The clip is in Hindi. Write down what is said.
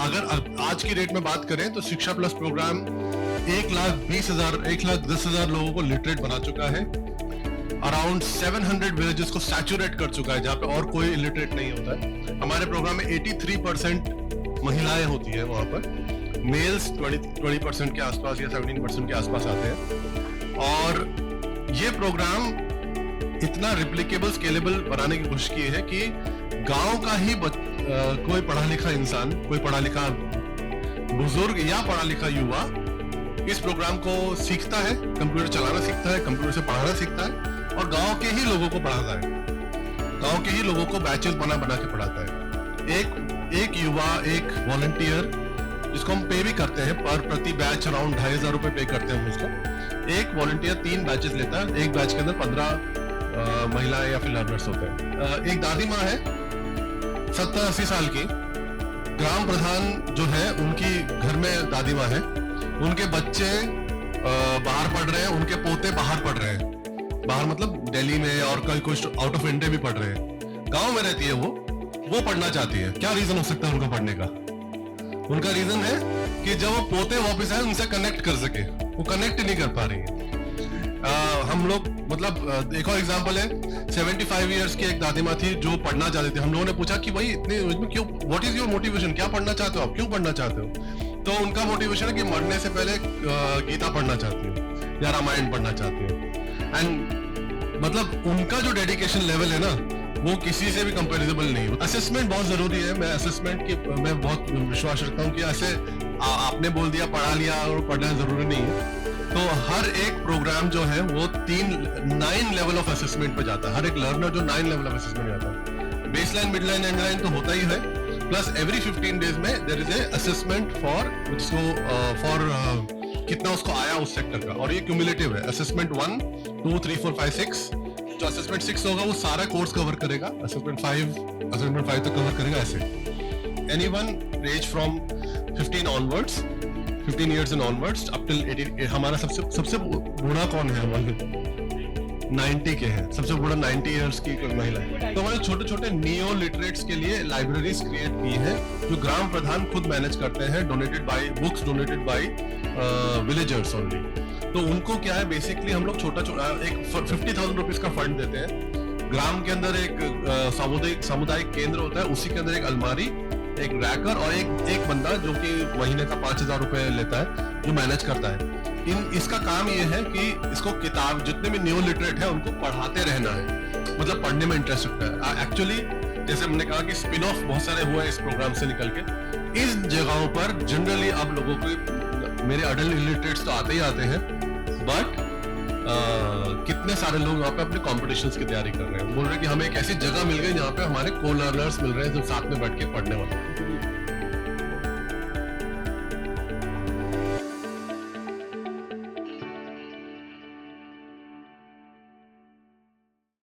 अगर आज की डेट में बात करें तो शिक्षा प्लस प्रोग्राम 1,20,000 1,10,000 लोगों को लिटरेट बना चुका है। अराउंड 700 विलेजेस को सैचुरेट कर चुका है जहां पे और कोई इलिटरेट नहीं होता है। हमारे प्रोग्राम में 83% महिलाएं होती है, वहां पर मेल्स 20% के आसपास या 17% के आसपास आते हैं। और ये प्रोग्राम इतना रिप्लिकेबल स्केलेबल बनाने की कोशिश की है कि गांव का ही कोई पढ़ा लिखा इंसान, कोई पढ़ा लिखा बुजुर्ग या पढ़ा लिखा युवा इस प्रोग्राम को सीखता है, कंप्यूटर चलाना सीखता है, कंप्यूटर से पढ़ाना सीखता है और गांव के ही लोगों को पढ़ाता है, गांव के ही लोगों को बैचेस बना के पढ़ाता है। एक युवा, एक वॉलंटियर जिसको हम पे भी करते हैं, पर प्रति बैच अराउंड 2,500 रुपए पे करते हैं उसको। एक वॉलंटियर 3 बैचेस लेता है, एक बैच के अंदर 15 महिलाएं या फिर लर्नर्स होते हैं। एक दादी माँ है 70-80 साल की, ग्राम प्रधान जो है उनकी घर में दादी माँ है, उनके बच्चे बाहर पढ़ रहे हैं, उनके पोते बाहर पढ़ रहे हैं, बाहर मतलब दिल्ली में और कई कुछ आउट ऑफ इंडिया भी पढ़ रहे हैं। गांव में रहती है वो पढ़ना चाहती है। क्या रीजन हो सकता है उनका पढ़ने का? उनका रीजन है कि जब वो पोते वापस आए उनसे कनेक्ट कर सके, वो कनेक्ट नहीं कर पा रही है। हम लोग मतलब एक और एग्जांपल है, 75 इयर्स की एक दादी माँ थी जो पढ़ना चाहती थी। हम लोगों ने पूछा कि भाई इतने एज में क्यों, व्हाट इज योर मोटिवेशन, क्या पढ़ना चाहते हो आप, क्यों पढ़ना चाहते हो? तो उनका मोटिवेशन है कि मरने से पहले गीता पढ़ना चाहती हूँ या रामायण पढ़ना चाहती हूँ। एंड मतलब उनका जो डेडिकेशन लेवल है ना, वो किसी से भी कंपेरिजेबल नहीं। असेसमेंट बहुत जरूरी है, मैं असेसमेंट की मैं बहुत विश्वास रखता हूँ कि ऐसे आपने बोल दिया पढ़ा लिया और पढ़ना जरूरी नहीं है। तो हर एक प्रोग्राम जो है वो 9 लेवल ऑफ असेसमेंट पे जाता है। हर एक लर्नर जो 9 लेवल ऑफ असेसमेंट जाता है, बेसलाइन, मिडलाइन, एंडलाइन तो होता ही है, प्लस एवरी 15 डेज में there is a assessment for कितना उसको आया उस सेक्टर का, और ये क्यूमुलेटिव है। असेसमेंट 1, 2, 3, 4, 5, 6, जो असेसमेंट 6 होगा वो सारा कोर्स कवर करेगा, असेसमेंट 5 तक कवर करेगा। ऐसे anyone range from 15 onwards, 15 years and onwards up till 80। हमारा सबसे बूढ़ा कौन है? हमारे 90 के हैं, सबसे बूढ़ा 90 इयर्स की कोई महिला है। तो हमारे छोटे छोटे नियो लिटरेट्स के लिए लाइब्रेरीज क्रिएट की है जो ग्राम प्रधान खुद मैनेज करते हैं, books donated bye villagers only. तो उनको क्या है, बेसिकली हम लोग छोटा एक 50,000 रुपीज का फंड देते हैं। ग्राम के अंदर एक सामुदायिक केंद्र होता है, उसी के अंदर एक अलमारी, एक रैकर और एक बंदा जो कि महीने का 5,000 रुपए लेता है, जो मैनेज करता है। इसका काम ये है कि इसको किताब, जितने भी न्यू लिटरेट है उनको पढ़ाते रहना है, मतलब पढ़ने में इंटरेस्ट रखता है। एक्चुअली जैसे हमने कहा कि स्पिन ऑफ बहुत सारे हुए इस प्रोग्राम से निकल के। इस जगहों पर जनरली अब लोगों को, मेरे अडल्ट इलिटरेट्स तो आते ही आते हैं, बट कितने सारे लोग वहाँ पे अपने कॉम्पिटिशन्स की तैयारी कर रहे हैं। बोल रहे हैं कि हमें एक ऐसी जगह मिल गई जहाँ पे हमारे को लर्नर्स मिल रहे हैं जो साथ में बैठ के पढ़ने वाले।